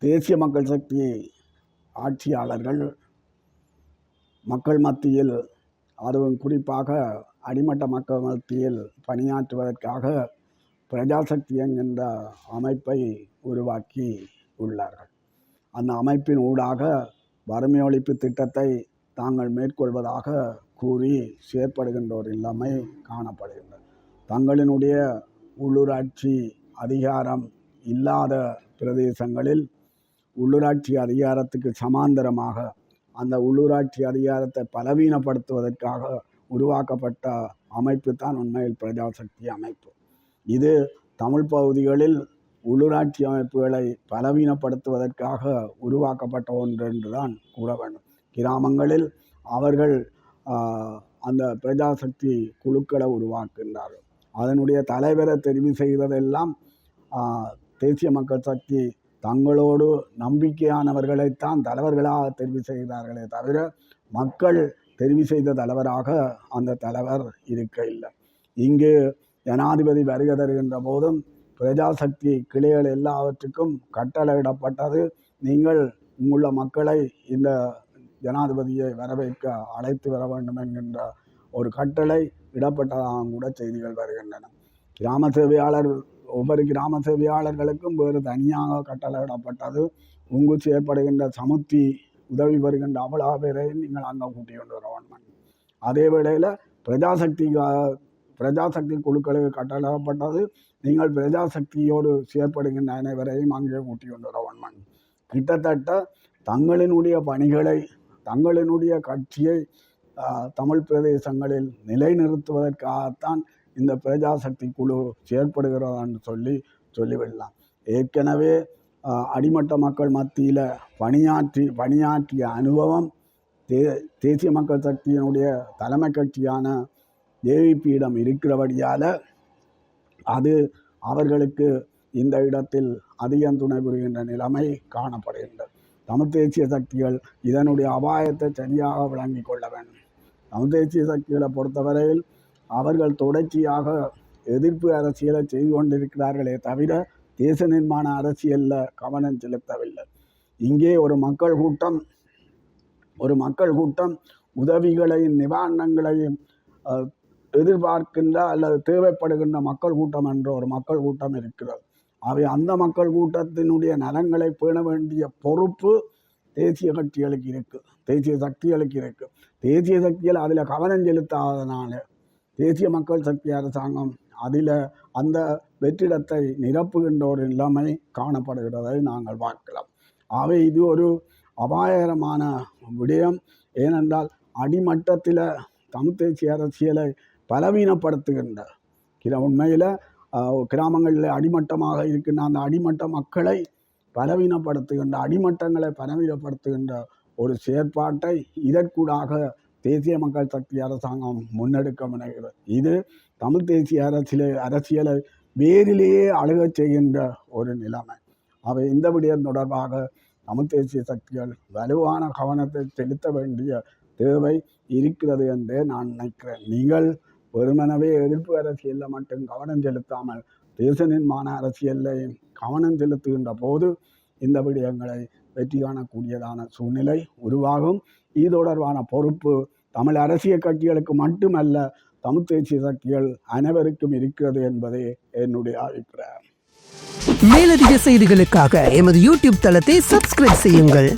தேசிய மக்கள் சக்தி ஆட்சியாளர்கள் மக்கள் மத்தியில், அதுவும் குறிப்பாக அடிமட்ட மக்கள் மத்தியில் பணியாற்றுவதற்காக பிரஜாசக்தி என்கின்ற அமைப்பை உருவாக்கி உள்ளார்கள். அந்த அமைப்பின் ஊடாக வறுமை ஒழிப்பு திட்டத்தை தாங்கள் மேற்கொள்வதாக கூறி செயற்படுகின்ற ஒரு நிலைமை காணப்படுகின்றது. தங்களினுடைய உள்ளூராட்சி அதிகாரம் இல்லாத பிரதேசங்களில் உள்ளூராட்சி அதிகாரத்துக்கு சமாந்தரமாக அந்த உள்ளூராட்சி அதிகாரத்தை பலவீனப்படுத்துவதற்காக உருவாக்கப்பட்ட அமைப்பு தான் உண்மையில் பிரஜாசக்தி அமைப்பு. இது தமிழ் பகுதிகளில் உள்ளூராட்சி அமைப்புகளை பலவீனப்படுத்துவதற்காக உருவாக்கப்பட்ட ஒன்று என்றுதான் கூற வேண்டும். கிராமங்களில் அவர்கள் அந்த பிரஜாசக்தி குழுக்களை உருவாக்குகின்றார்கள். அதனுடைய தலைவரை தெரிவு செய்வதெல்லாம் தேசிய மக்கள் சக்தி தங்களோடு நம்பிக்கையானவர்களைத்தான் தலைவர்களாக தெரிவு செய்கிறார்களே தவிர மக்கள் தெரிவு செய்த தலைவராக அந்த தலைவர் இருக்க இல்லை. இங்கு ஜனாதிபதி வருகை தருகின்ற போதும் பிரஜாசக்தி கிளைகள் எல்லாவற்றுக்கும் கட்டளையிடப்பட்டது, நீங்கள் இங்குள்ள மக்களை இந்த ஜனாதிபதியை வரவேற்க அழைத்து வர வேண்டும் என்கின்ற ஒரு கட்டளை இடப்பட்டதாக கூட செய்திகள் வருகின்றன. கிராம சேவையாளர், ஒவ்வொரு கிராம சேவையாளர்களுக்கும் வேறு தனியாக கட்டளையிடப்பட்டது, உங்கு செயற்படுகின்ற சமுத்தி உதவி பெறுகின்ற அவ்வளோ பேரையும் நீங்கள் அங்கே கூட்டி கொண்டு வர வேண்டும். அதே வேளையில் பிரஜாசக்தி குழுக்களுக்கு கட்டளையிடப்பட்டது, நீங்கள் பிரஜாசக்தியோடு செயற்படுகின்ற அனைவரையும் அங்கே கூட்டி கொண்டு வர வேண்டும். கிட்டத்தட்ட தங்களினுடைய பணிகளை, தங்களினுடைய கட்சியை தமிழ் பிரதேசங்களில் நிலைநிறுத்துவதற்காகத்தான் இந்த பிரஜாசக்தி குழு செயற்படுகிறதான்னு சொல்லிவிடலாம். ஏற்கனவே அடிமட்ட மக்கள் மத்தியில் பணியாற்றிய அனுபவம் தேசிய மக்கள் சக்தியினுடைய தலைமை கட்சியான ஜேவிபியிடம் இருக்கிறபடியால் அது அவர்களுக்கு இந்த இடத்தில் அதிகம் துணை புரிகின்ற நிலைமை காணப்படுகின்றது. தமிழ் தேசிய சக்திகள் இதனுடைய அபாயத்தை சரியாக விளங்கி கொள்ள வேண்டும். தமிழ் தேசிய சக்திகளை பொறுத்தவரையில் அவர்கள் தொடர்ச்சியாக எதிர்ப்பு அரசியலை செய்து கொண்டிருக்கிறார்களே தவிர தேச நிர்மாண அரசியலில் கவனம் செலுத்தவில்லை. இங்கே ஒரு மக்கள் கூட்டம் உதவிகளையும் நிவாரணங்களையும் எதிர்பார்க்கின்ற அல்லது தேவைப்படுகின்ற மக்கள் கூட்டம் என்ற ஒரு மக்கள் கூட்டம் இருக்கிறது. அவை அந்த மக்கள் கூட்டத்தினுடைய நலன்களை பேண வேண்டிய பொறுப்பு தேசிய கட்சிகளுக்கு இருக்குது, தேசிய சக்திகளுக்கு இருக்குது. தேசிய சக்திகள் அதில் கவனம் செலுத்தாதனால தேசிய மக்கள் சக்தி அரசாங்கம் அதில் அந்த வெற்றிடத்தை நிரப்புகின்ற ஒரு நிலைமை காணப்படுகிறதை நாங்கள் பார்க்கலாம். அவை இது ஒரு அபாயகரமான விடயம். ஏனென்றால் அடிமட்டத்தில் தமிழ் தேசிய அரசியலை பலவீனப்படுத்துகின்ற உண்மையில் கிராமங்களில் அடிமட்டமாக இருக்கின்ற அந்த அடிமட்ட மக்களை பலவீனப்படுத்துகின்ற, அடிமட்டங்களை பலவீனப்படுத்துகின்ற ஒரு செயற்பாட்டை இதற்கூடாக தேசிய மக்கள் சக்தி அரசாங்கம் முன்னெடுக்க முனைகிறது. இது தமிழ் தேசிய அரசியலை வேரிலேயே அழுகச் செய்கின்ற ஒரு நிலைமை. அவை இந்த விடயம் தொடர்பாக தமிழ் தேசிய சக்திகள் வலுவான கவனத்தை செலுத்த வேண்டிய தேவை இருக்கிறது என்றே நான் நினைக்கிறேன். நீங்கள் வெறுமனவே எதிர்ப்பு அரசியலில் மட்டும் கவனம் செலுத்தாமல் தேச நிர்மாண அரசியலையும் கவனம் செலுத்துகின்ற போது இந்த விடயங்களை வெற்றி காணக்கூடியதான சூழ்நிலை உருவாகும். இது தொடர்பான பொறுப்பு தமிழ் அரசியல் கட்சிகளுக்கு மட்டுமல்ல, தமிழ் தேசிய சக்திகள் அனைவருக்கும் இருக்கிறது என்பதே என்னுடைய அபிப்பிராயம். மேலதிக செய்திகளுக்காக எமது யூடியூப் தளத்தை சப்ஸ்கிரைப் செய்யுங்கள்.